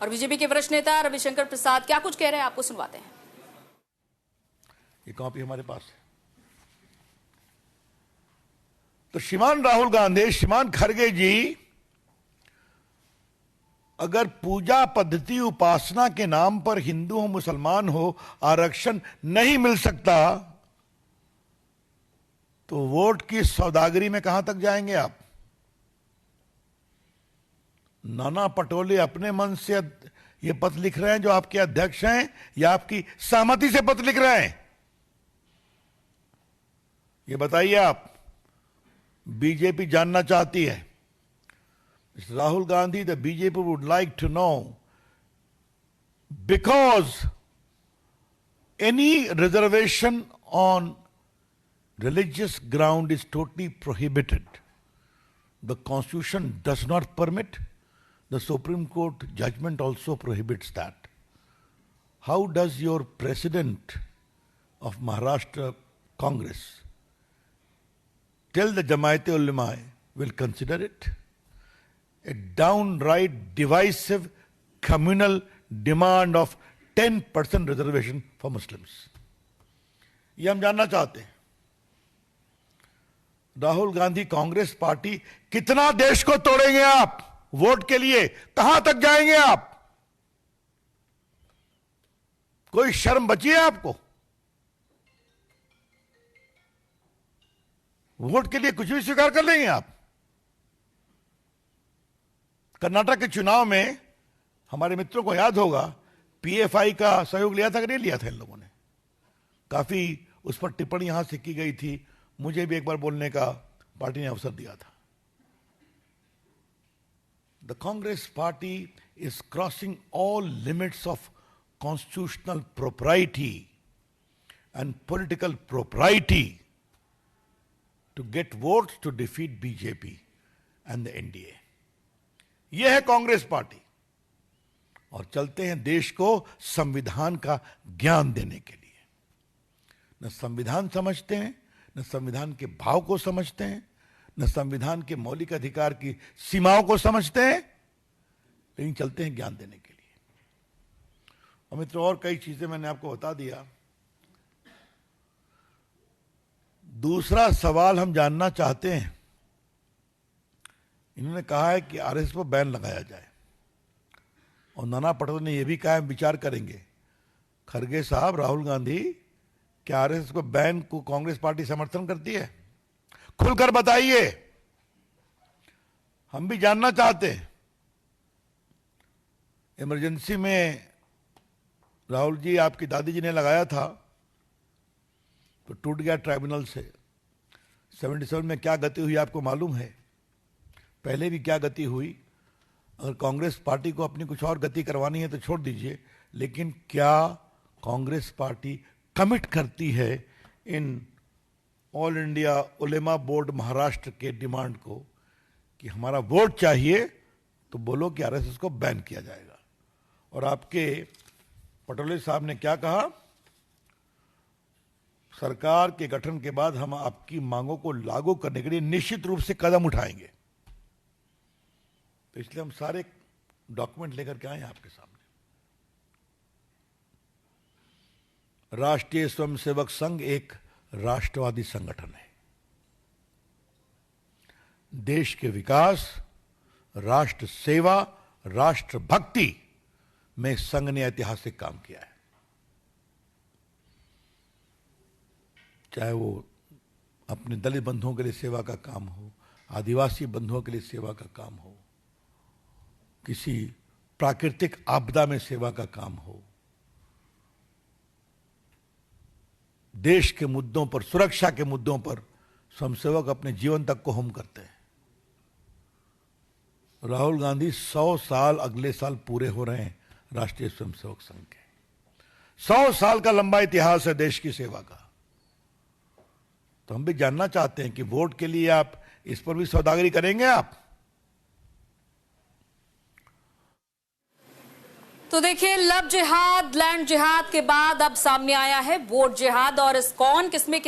और बीजेपी के वरिष्ठ नेता रविशंकर प्रसाद क्या कुछ कह रहे हैं, आपको सुनवाते हैं। ये कॉपी हमारे पास है। तो श्रीमान राहुल गांधी, श्रीमान खड़गे जी, अगर पूजा पद्धति उपासना के नाम पर हिंदू हो मुसलमान हो आरक्षण नहीं मिल सकता, तो वोट की सौदागरी में कहां तक जाएंगे आप? नाना पटोले अपने मन से ये पत्र लिख रहे हैं जो आपके अध्यक्ष हैं, या आपकी सहमति से पत्र लिख रहे हैं? ये बताइए आप। बीजेपी जानना चाहती है। Rahul Gandhi, the BJP would like to know, because any reservation on religious ground is totally prohibited. The Constitution does not permit. The Supreme Court judgment also prohibits that. How does your president of Maharashtra Congress tell the Jamaat-e-Ulema will consider it? A downright divisive communal demand of 10% reservation for Muslims. ये हम जानना चाहते हैं। Rahul Gandhi Congress party, कितना देश को तोड़ेंगे आप वोट के लिए? कहां तक जाएंगे आप? कोई शर्म बची है आपको? वोट के लिए कुछ भी स्वीकार कर लेंगे आप? कर्नाटक के चुनाव में हमारे मित्रों को याद होगा, पीएफआई का सहयोग लिया था कि नहीं लिया था इन लोगों ने? काफी उस पर टिप्पणी यहां से की गई थी। मुझे भी एक बार बोलने का पार्टी ने अवसर दिया था। The Congress party is crossing all limits of constitutional propriety and political propriety to get votes to defeat BJP and the NDA. यह है कांग्रेस पार्टी। और चलते हैं देश को संविधान का ज्ञान देने के लिए। न संविधान समझते हैं, न संविधान के भाव को समझते हैं, न संविधान के मौलिक अधिकार की सीमाओं को समझते हैं, लेकिन चलते हैं ज्ञान देने के लिए। और मित्रों, और कई चीजें मैंने आपको बता दिया। दूसरा सवाल हम जानना चाहते हैं। इन्होंने कहा है कि आरएसएस पर बैन लगाया जाए, और नाना पटोले ने यह भी कहा है विचार करेंगे। खड़गे साहब, राहुल गांधी, क्या आरएसएस को बैन को कांग्रेस पार्टी समर्थन करती है? खुलकर बताइए, हम भी जानना चाहते हैं। इमरजेंसी में राहुल जी, आपकी दादी जी ने लगाया था तो टूट गया ट्राइब्यूनल से। 77 में क्या गति हुई आपको मालूम है? पहले भी क्या गति हुई? अगर कांग्रेस पार्टी को अपनी कुछ और गति करवानी है तो छोड़ दीजिए, लेकिन क्या कांग्रेस पार्टी कमिट करती है in all India Ulema board Maharashtra के डिमांड को कि हमारा वोट चाहिए, तो बोलो कि आरएसएस को बैन किया जाएगा। और आपके पटोले साहब ने क्या कहा? सरकार के गठन के बाद हम आपकी मांगों को लागू करने के लिए निश्चित रूप से कदम उठाएंगे। तो इसलिए हम सारे डॉक्यूमेंट लेकर के आए हैं आपके सामने। राष्ट्रीय स्वयंसेवक संघ एक राष्ट्रवादी संगठन है। देश के विकास, राष्ट्र सेवा, राष्ट्र भक्ति में संघ ने ऐतिहासिक काम किया है। चाहे वो अपने दलित बंधुओं के लिए सेवा का काम हो, आदिवासी बंधुओं के लिए सेवा का काम हो, किसी प्राकृतिक आपदा में सेवा का काम हो, देश के मुद्दों पर, सुरक्षा के मुद्दों पर स्वयंसेवक अपने जीवन तक को होम करते हैं। राहुल गांधी 100 साल अगले साल पूरे हो रहे हैं राष्ट्रीय स्वयंसेवक संघ के। 100 साल का लंबा इतिहास है देश की सेवा का। तो हम भी जानना चाहते हैं कि वोट के लिए आप इस पर भी सौदागरी करेंगे आप? तो देखिए, लव जिहाद, लैंड जिहाद के बाद अब सामने आया है वोट जिहाद। और इस कौन किसमें